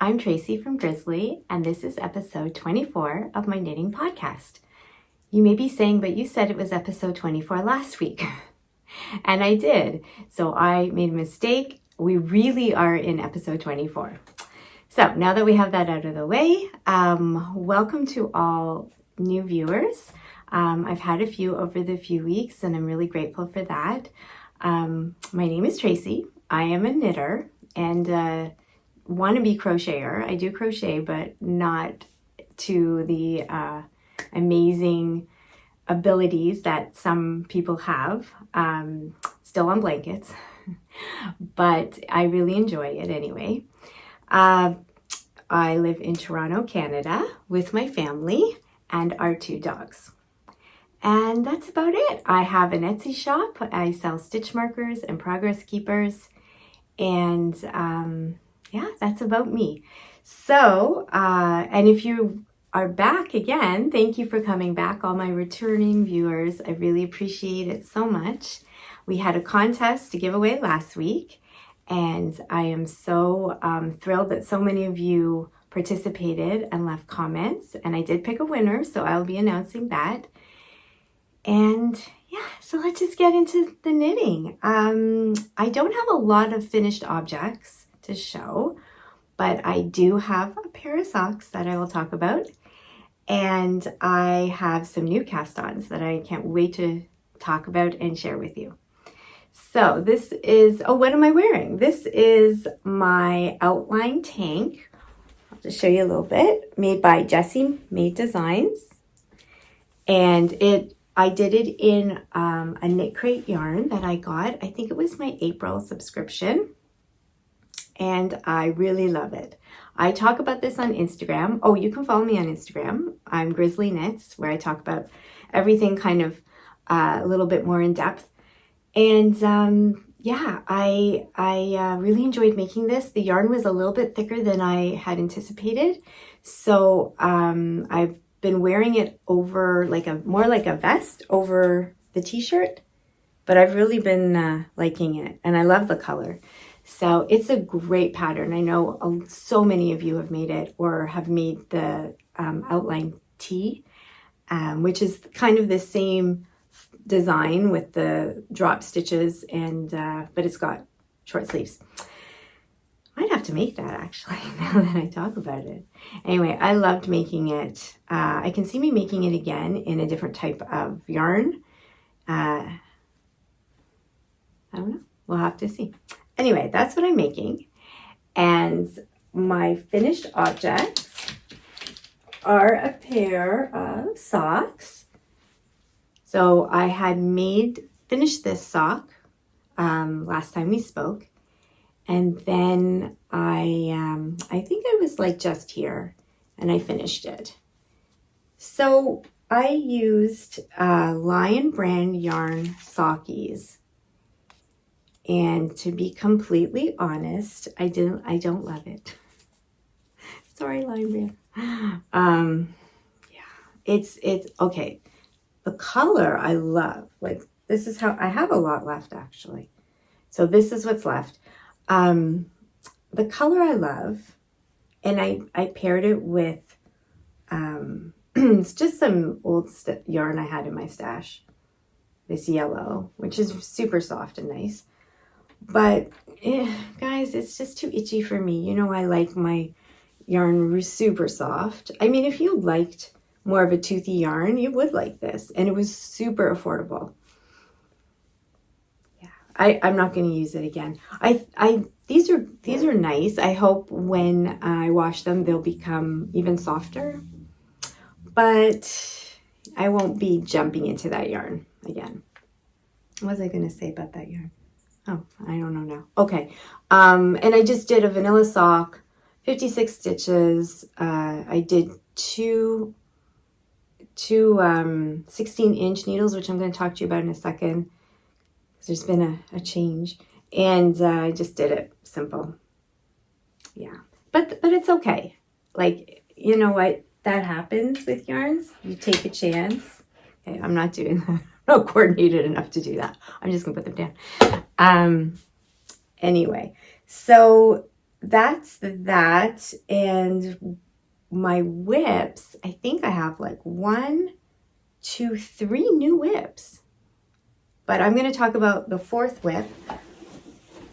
I'm Tracy from Grizzlie, and this is episode 24 of my knitting podcast. You may be saying, but you said it was episode 24 last week. And I did. So I made a mistake. We really are in episode 24. So now that we have that out of the way, welcome to all new viewers. I've had a few over the few weeks, and I'm really grateful for that. My name is Tracy. I am a knitter and wannabe crocheter. I do crochet, but not to the amazing abilities that some people have. Still on blankets, but I really enjoy it anyway. I live in Toronto, Canada with my family and our 2 dogs. And that's about it. I have an Etsy shop. I sell stitch markers and progress keepers. And yeah, that's about me. So, and if you are back again, thank you for coming back, all my returning viewers. I really appreciate it so much. We had a contest to give away last week, and I am so thrilled that so many of you participated and left comments, and I did pick a winner, so I'll be announcing that. And yeah, so let's just get into the knitting. I don't have a lot of finished objects to show, but I do have a pair of socks that I will talk about. And I have some new cast-ons that I can't wait to talk about and share with you. So this is, what am I wearing? This is my outline tank. I'll just show you a little bit. Made by Jessie Maed Designs. And I did it in a knit crate yarn that I got. I think it was my April subscription. And I really love it. I talk about this on Instagram. Oh, you can follow me on Instagram. I'm GrizzlieKnits, where I talk about everything kind of a little bit more in depth. And yeah, I really enjoyed making this. The yarn was a little bit thicker than I had anticipated. So I've been wearing it over more like a vest over the t-shirt, but I've really been liking it, and I love the color. So it's a great pattern. I know so many of you have made it or have made the outline tee, which is kind of the same design with the drop stitches, and but it's got short sleeves. Might have to make that actually now that I talk about it. Anyway, I loved making it. I can see me making it again in a different type of yarn. I don't know. We'll have to see. Anyway, that's what I'm making. And my finished objects are a pair of socks. So I had finished this sock last time we spoke. And then I think I was like just here and I finished it. So I used Lion brand yarn sockies. And to be completely honest, I don't love it. Sorry, Lion brand. Yeah, it's okay. The color I love. Like, this is how I have a lot left actually. So this is what's left. The color I love, and I paired it with, it's just some old yarn I had in my stash. This yellow, which is super soft and nice. But guys, it's just too itchy for me. You know, I like my yarn super soft. I mean, if you liked more of a toothy yarn, you would like this. And it was super affordable. I'm not going to use it again. These are nice. I hope when I wash them, they'll become even softer. But I won't be jumping into that yarn again. What was I going to say about that yarn? Oh, I don't know now. Okay. And I just did a vanilla sock, 56 stitches. I did two 16-inch needles, which I'm going to talk to you about in a second. There's been a change, and I just did it simple. Yeah, but it's okay. Like, you know what, that happens with yarns. You take a chance. Okay, I'm not doing that. I'm not coordinated enough to do that. I'm just gonna put them down. Anyway, so that's that. And my whips, I think I have like 1, 2, 3 new whips. But I'm going to talk about the 4th whip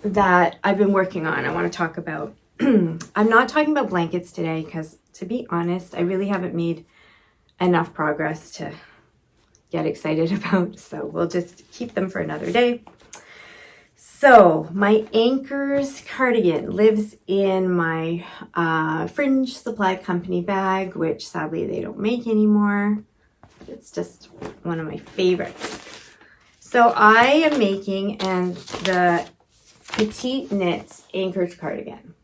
that I've been working on. I want to talk about, I'm not talking about blankets today because, to be honest, I really haven't made enough progress to get excited about. So we'll just keep them for another day. So my Anker's cardigan lives in my Fringe Supply Company bag, which sadly they don't make anymore. It's just one of my favorites. So I am making the Petite Knits Anker's cardigan.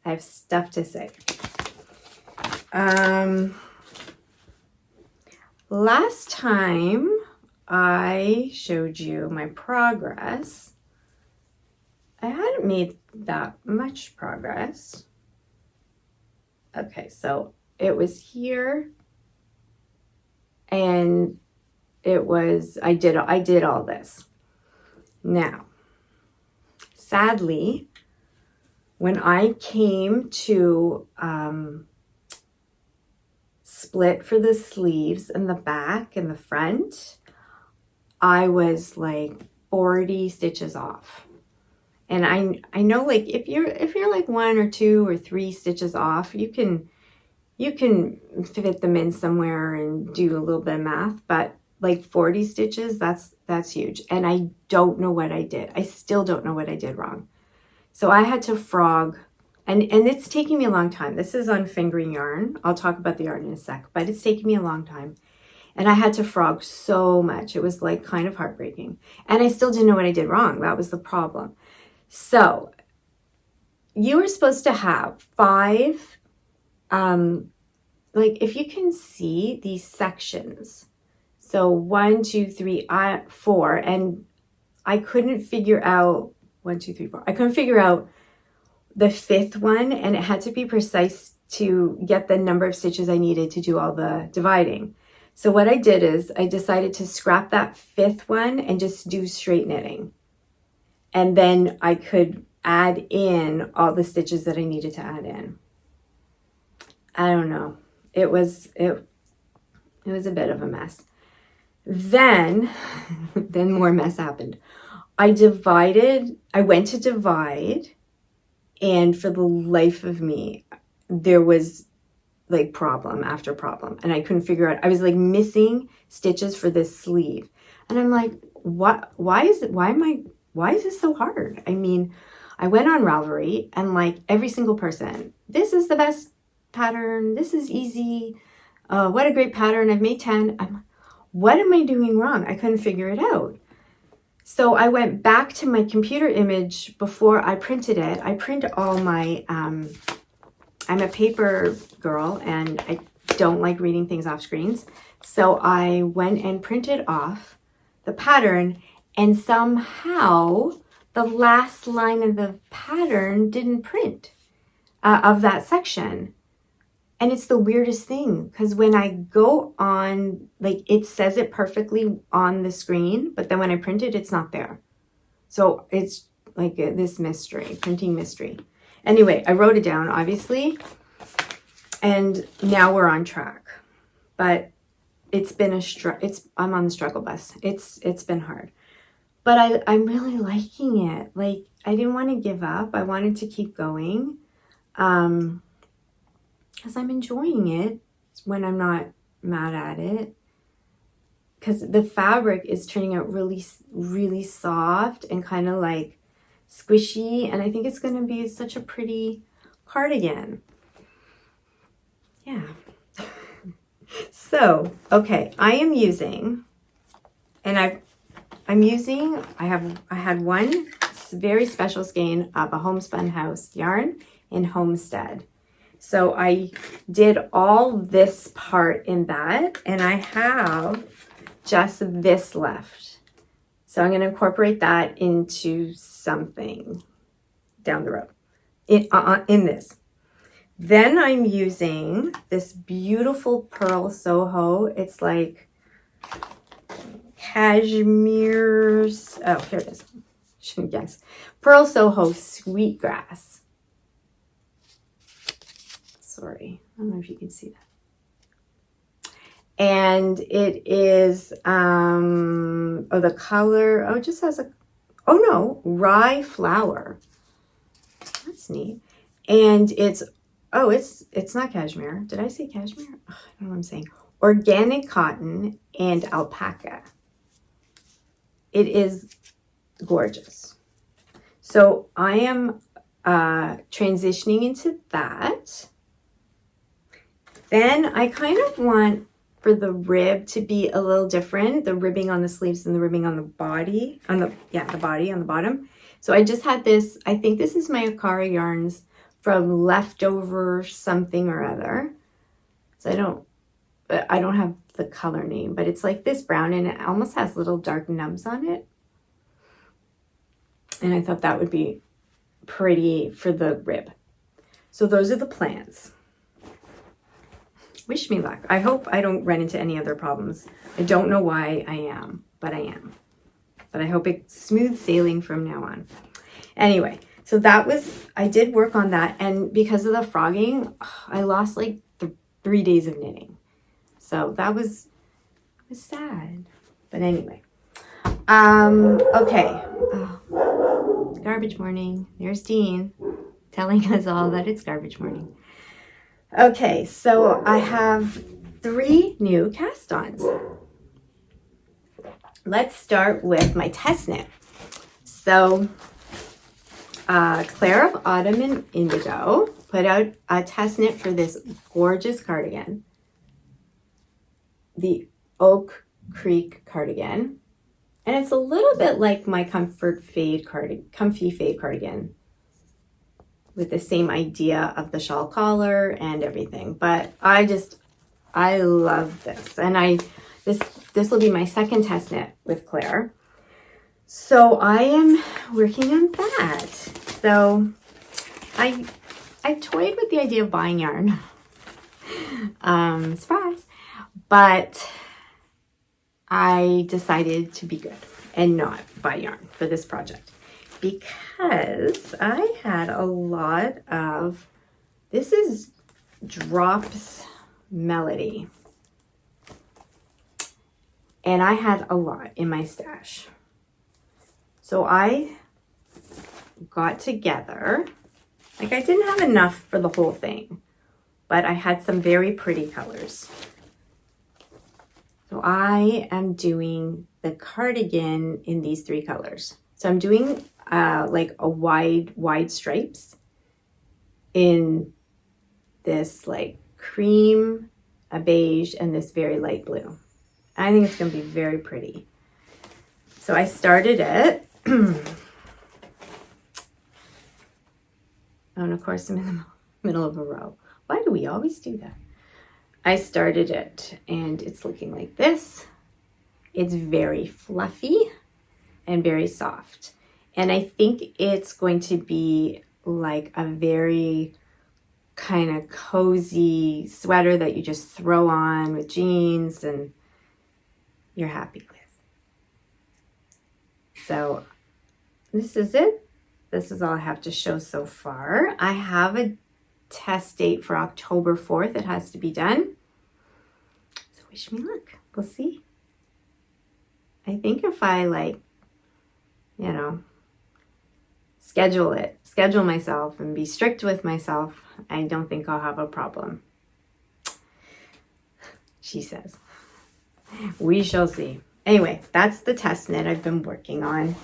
I have stuff to say. Last time I showed you my progress, I hadn't made that much progress. Okay, so it was here, and it was, I did all this. Now, sadly, when I came to split for the sleeves and the back and the front, I was like 40 stitches off. And I know, like, if you're like 1 or 2 or 3 stitches off, you can fit them in somewhere and do a little bit of math, but like 40 stitches, that's huge. And I don't know what I did. I still don't know what I did wrong. So I had to frog, and it's taking me a long time. This is on fingering yarn. I'll talk about the yarn in a sec, but it's taking me a long time. And I had to frog so much. It was like kind of heartbreaking. And I still didn't know what I did wrong. That was the problem. So you were supposed to have 5, like if you can see these sections. So 1, 2, 3, 4, and I couldn't figure out 1, 2, 3, 4. I couldn't figure out the 5th one, and it had to be precise to get the number of stitches I needed to do all the dividing. So what I did is I decided to scrap that 5th one and just do straight knitting. And then I could add in all the stitches that I needed to add in. I don't know. It was a bit of a mess. Then more mess happened. I went to divide, and for the life of me, there was like problem after problem, and I couldn't figure out. I was like missing stitches for this sleeve, and I'm like, what? Why is this so hard? I mean, I went on Ravelry, and like every single person, this is the best pattern. This is easy. What a great pattern. I've made 10. What am I doing wrong? I couldn't figure it out. So I went back to my computer image before I printed it. I print all my, I'm a paper girl and I don't like reading things off screens. So I went and printed off the pattern, and somehow the last line of the pattern didn't print of that section. And it's the weirdest thing, because when I go on, like, it says it perfectly on the screen, but then when I print it, it's not there. So it's like this mystery, printing mystery. Anyway, I wrote it down, obviously, and now we're on track. But it's been I'm on the struggle bus. It's been hard. But I'm really liking it. Like, I didn't want to give up. I wanted to keep going. Because I'm enjoying it when I'm not mad at it. Because the fabric is turning out really, really soft and kind of like squishy. And I think it's going to be such a pretty cardigan. Yeah. So, okay, I am using, and I had one very special skein of a homespun house yarn in Homestead. So I did all this part in that, and I have just this left. So I'm going to incorporate that into something down the road in this. Then I'm using this beautiful pearl Soho. It's like cashmere. Oh, here it is. shouldn't guess. Pearl Soho Sweetgrass. Sorry, I don't know if you can see that. And it is, the color, it just has rye flower. That's neat. And it's not cashmere. Did I say cashmere? I don't know what I'm saying. Organic cotton and alpaca. It is gorgeous. So I am transitioning into that. Then I kind of want for the rib to be a little different, the ribbing on the sleeves and the ribbing on the body, the body on the bottom. So I just had this, I think this is my Akara yarns from leftover something or other. So I don't have the color name, but it's like this brown and it almost has little dark nubs on it. And I thought that would be pretty for the rib. So those are the plans. Wish me luck. I hope I don't run into any other problems. I don't know why I am, but I am. But I hope it's smooth sailing from now on. Anyway, so I did work on that. And because of the frogging, I lost like 3 days of knitting. So that was sad. But anyway. Okay. Oh, garbage morning. There's Dean telling us all that it's garbage morning. Okay, so I have 3 new cast-ons. Let's start with my test knit. So, Claire of Autumn and Indigo put out a test knit for this gorgeous cardigan, the Oak Creek cardigan, and it's a little bit like my Comfy Fade cardigan, with the same idea of the shawl collar and everything. But I love this. And this will be my second test knit with Claire. So I am working on that. So I toyed with the idea of buying yarn. Surprise. But I decided to be good and not buy yarn for this project, because I had a lot of, this is Drops Melody, and I had a lot in my stash. So I got together, like I didn't have enough for the whole thing, but I had some very pretty colors. So I am doing the cardigan in these 3 colors. So I'm doing like a wide stripes in this like cream, a beige, and this very light blue. I think it's going to be very pretty. So I started it. And of course I'm in the middle of a row. Why do we always do that? I started it and it's looking like this. It's very fluffy and very soft. And I think it's going to be like a very kind of cozy sweater that you just throw on with jeans and you're happy with. So this is it. This is all I have to show so far. I have a test date for October 4th. It has to be done. So wish me luck. We'll see. I think if I schedule myself and be strict with myself, I don't think I'll have a problem. She says. We shall see. Anyway, that's the test knit I've been working on.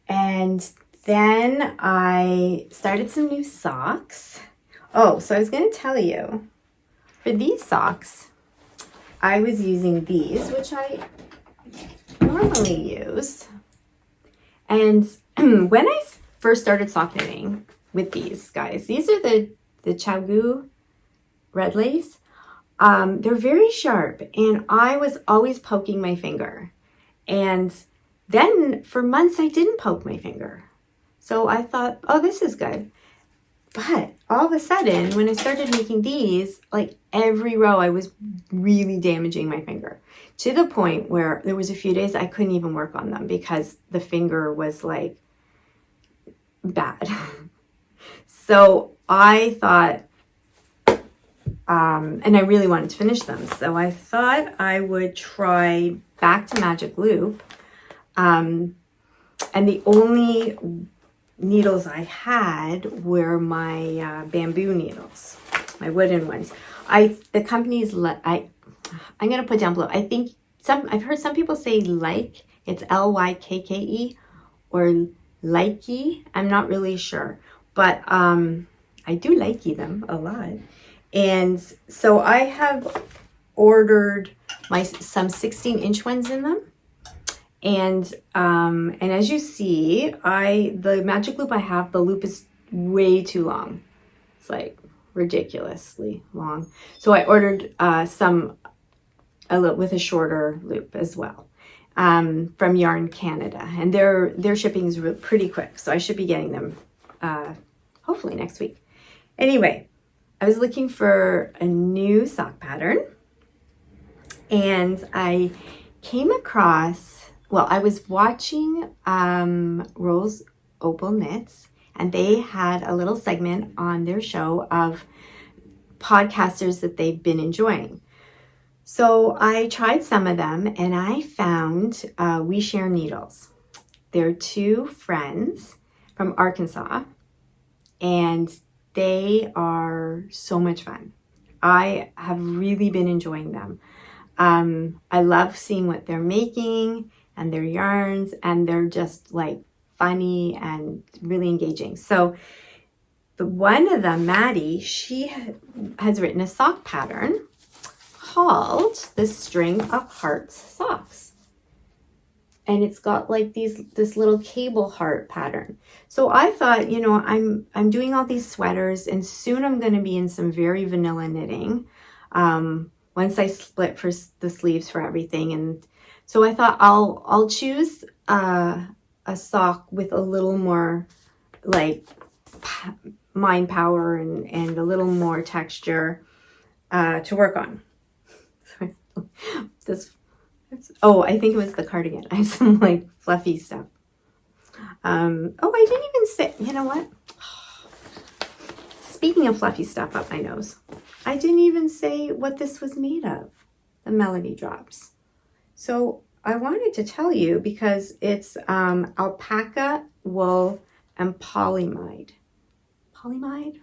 And then I started some new socks. Oh, so I was going to tell you, for these socks, I was using these, which I normally use. And when I first started sock knitting with these guys, these are the Chagu red lace. They're very sharp, and I was always poking my finger. And then for months I didn't poke my finger. So I thought, oh, this is good. But all of a sudden, when I started making these, like every row, I was really damaging my finger, to the point where there was a few days I couldn't even work on them because the finger was like bad. So I thought, and I really wanted to finish them. So I thought I would try back to Magic Loop. And the only needles I had were my bamboo needles, my wooden ones. The company's, I'm going to put down below. I think I've heard some people say like, it's Lykke or likey. I'm not really sure, but I do likey them a lot. And so I have ordered some 16-inch ones in them. And as you see, the Magic Loop I have, the loop is way too long. It's like ridiculously long. So I ordered with a shorter loop as well, from Yarn Canada, and their shipping is pretty quick. So I should be getting them hopefully next week. Anyway, I was looking for a new sock pattern, and I came across, well, I was watching RoseOpalKnits, and they had a little segment on their show of podcasters that they've been enjoying. So I tried some of them, and I found We Share Needles. They're two friends from Arkansas, and they are so much fun. I have really been enjoying them. I love seeing what they're making and their yarns, and they're just like funny and really engaging. So one of them, Maddie, she has written a sock pattern called the String of Hearts Socks. And it's got like this little cable heart pattern. So I thought, I'm doing all these sweaters, and soon I'm going to be in some very vanilla knitting. Once I split for the sleeves for everything. And so I thought I'll choose a sock with a little more like mind power and a little more texture to work on. I think it was the cardigan. I have some like fluffy stuff. I didn't even say, you know what? Speaking of fluffy stuff up my nose, I didn't even say what this was made of, the Melody Drops. So I wanted to tell you because it's alpaca, wool, and polyamide. Polyamide.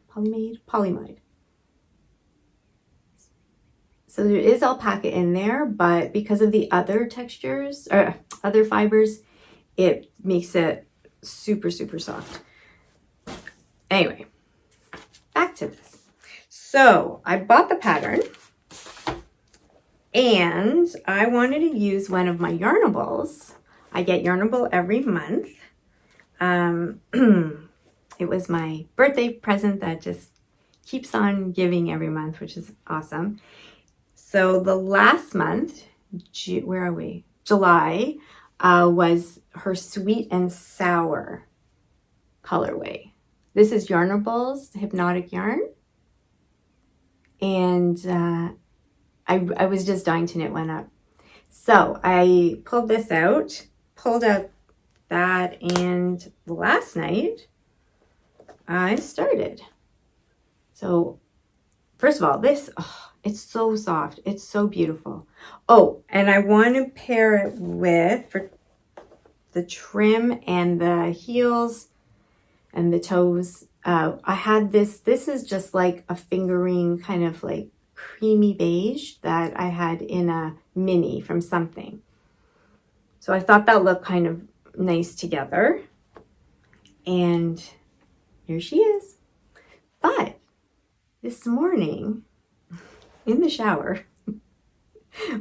So there is alpaca in there, but because of the other textures or other fibers, it makes it super, super soft. Anyway, back to this. So I bought the pattern, and I wanted to use one of my Yarnables. I get Yarnable every month. It was my birthday present that just keeps on giving every month, which is awesome. So the last month, where are we? July, was her sweet and sour colorway. This is Yarnables Hypnotic Yarn. And I was just dying to knit one up. So I pulled out that, and last night I started. So first of all, this, it's so soft. It's so beautiful. Oh, and I want to pair it with, for the trim and the heels and the toes, I had this is just like a fingering kind of like creamy beige that I had in a mini from something. So I thought that looked kind of nice together. And here she is. But this morning in the shower,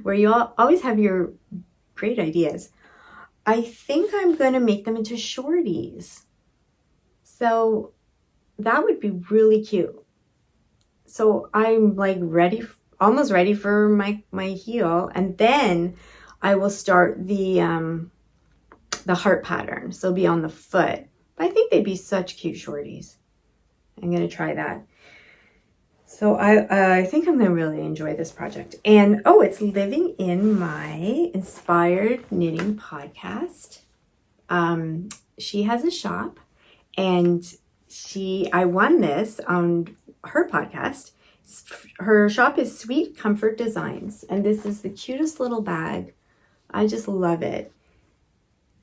where you always have your great ideas, I think I'm going to make them into shorties. So that would be really cute. So I'm like almost ready for my heel, and then I will start the heart pattern. So it'll be on the foot. But I think they'd be such cute shorties. I'm going to try that. So I think I'm going to really enjoy this project. And it's living in my Inspired Knitting podcast. She has a shop, And I won this on her podcast. Her shop is Sweet Comfort Designs, and this is the cutest little bag. I just love it.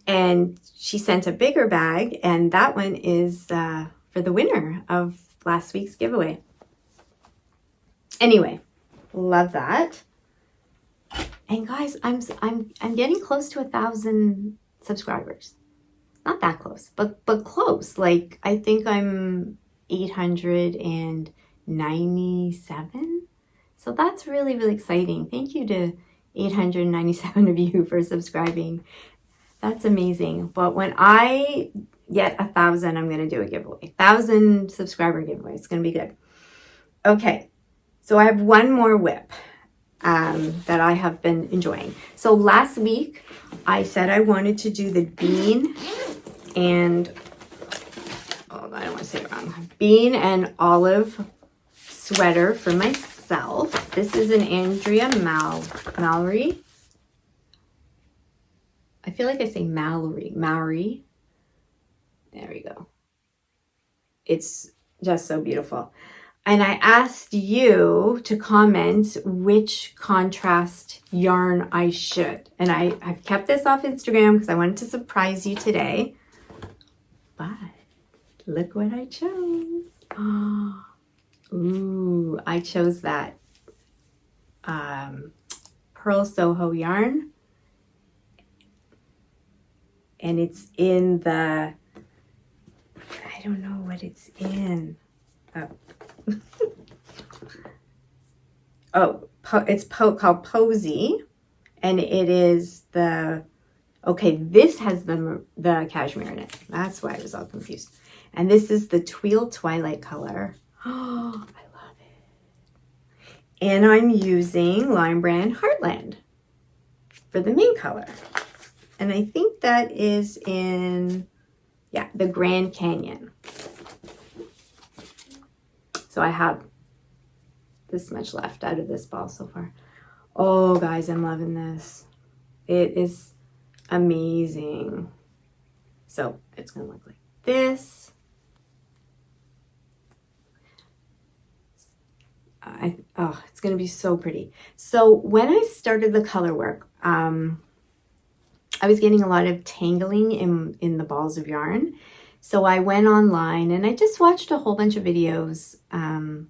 And she sent a bigger bag, and that one is for the winner of last week's giveaway. Anyway, love that. And guys, I'm getting close to 1,000 subscribers. Not that close, but close. Like, I think I'm 897. So that's really, really exciting. Thank you to 897 of you for subscribing. That's amazing. But when I get 1,000, I'm going to do a giveaway. 1,000 subscriber giveaway. It's going to be good. Okay. So I have one more whip that I have been enjoying. So last week, I said I wanted to do the bean and, oh, I don't want to say it wrong, bean and olive sweater for myself. This is an Andrea Mallory. I feel like I say Mallory. There we go. It's just so beautiful. And I asked you to comment which contrast yarn I should. And I've kept this off Instagram because I wanted to surprise you today. But look what I chose. Oh, ooh, I chose that Pearl Soho yarn. And it's in the, I don't know what it's in. It's called Posy, and it is this has the cashmere in it. That's why I was all confused. And this is the Teal Twilight color. Oh, I love it. And I'm using Lime Brand Heartland for the main color. And I think that is in, the Grand Canyon. So I have this much left out of this ball so far. Oh, guys, I'm loving this. It is amazing. So it's going to look like this. It's going to be so pretty. So when I started the Colorwork, I was getting a lot of tangling in the balls of yarn. So I went online and I just watched a whole bunch of videos, and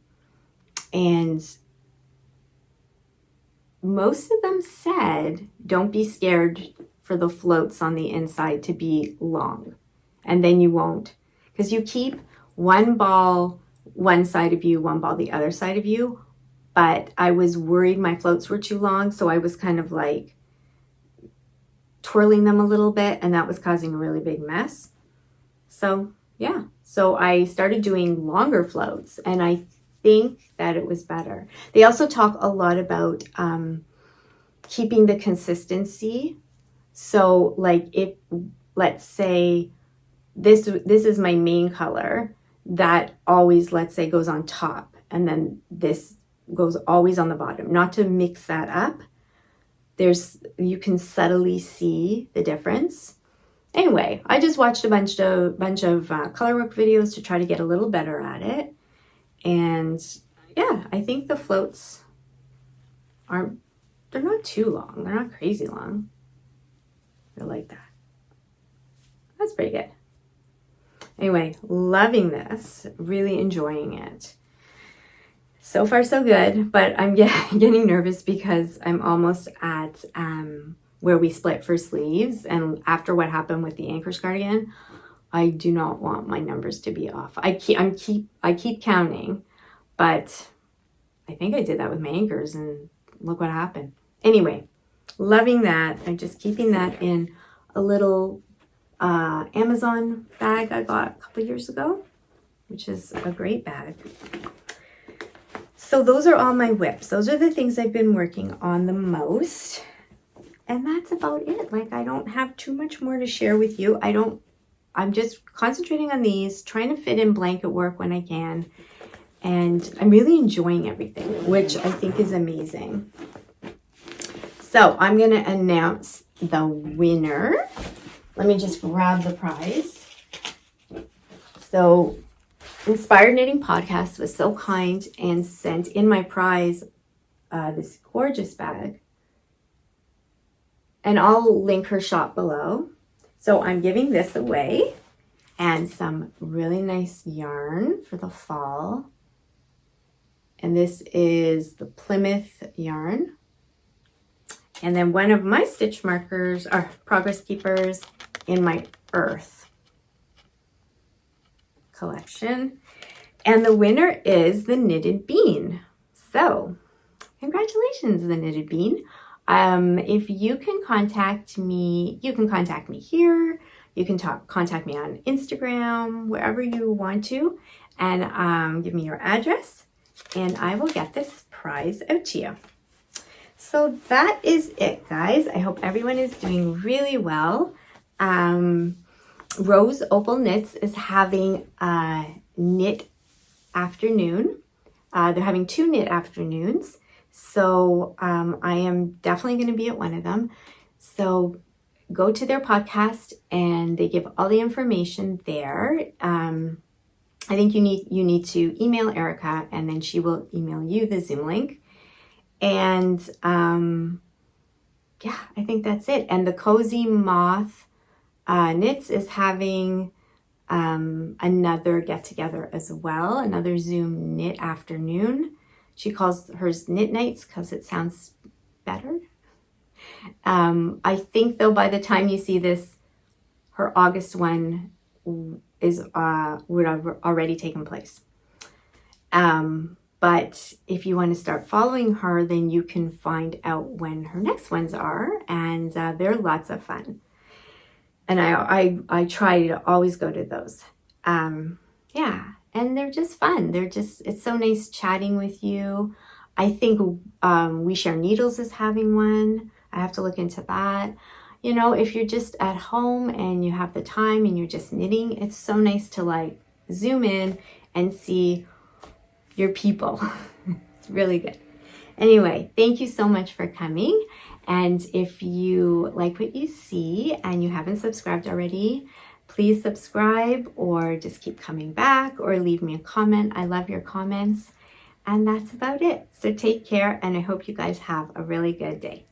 most of them said, don't be scared for the floats on the inside to be long. And then you won't, because you keep one ball one side of you, one ball the other side of you. But I was worried my floats were too long, so I was kind of like twirling them a little bit, and that was causing a really big mess. So yeah, so I started doing longer floats, and I think that it was better. They also talk a lot about keeping the consistency. So like if, let's say this is my main color that always, let's say, goes on top, and then this goes always on the bottom, not to mix that up. You can subtly see the difference. Anyway, I just watched a bunch of Colorwork videos to try to get a little better at it. And yeah, I think the floats they're not too long. They're not crazy long. They're like that. That's pretty good. Anyway, loving this, really enjoying it. So far, so good, but I'm getting nervous because I'm almost at where we split for sleeves. And after what happened with the Anker cardigan, I do not want my numbers to be off. I keep counting, but I think I did that with my anchors, and look what happened. Anyway, loving that. I'm just keeping that in a little Amazon bag I got a couple years ago, which is a great bag. So those are all my whips. Those are the things I've been working on the most. And that's about it. Like, I don't have too much more to share with you. I'm just concentrating on these, trying to fit in blanket work when I can. And I'm really enjoying everything, which I think is amazing. So I'm going to announce the winner. Let me just grab the prize. So Inspired Knitting Podcast was so kind and sent in my prize this gorgeous bag. And I'll link her shop below. So I'm giving this away and some really nice yarn for the fall. And this is the Plymouth yarn. And then one of my stitch markers are Progress Keepers in my Earth collection. And the winner is the Knitted Bean. So congratulations, the Knitted Bean. If you can contact me, you can contact me here. You can contact me on Instagram, wherever you want to, and give me your address, and I will get this prize out to you. So that is it, guys. I hope everyone is doing really well. RoseOpalKnits is having a knit afternoon. They're having 2 knit afternoons. So I am definitely going to be at one of them. So go to their podcast and they give all the information there. I think you need to email Erica and then she will email you the Zoom link. And yeah, I think that's it. And the Cozy Moth Knits is having another get together as well, another Zoom knit afternoon. She calls hers knit nights because it sounds better. I think though by the time you see this, her August one is would have already taken place. But if you want to start following her, then you can find out when her next ones are, and they're lots of fun. And I try to always go to those. Yeah, and they're just fun. It's so nice chatting with you. I think We Share Needles is having one. I have to look into that. You know, if you're just at home and you have the time and you're just knitting, it's so nice to like zoom in and see your people. It's really good. Anyway, thank you so much for coming. And if you like what you see and you haven't subscribed already, please subscribe or just keep coming back or leave me a comment. I love your comments. And that's about it. So take care, and I hope you guys have a really good day.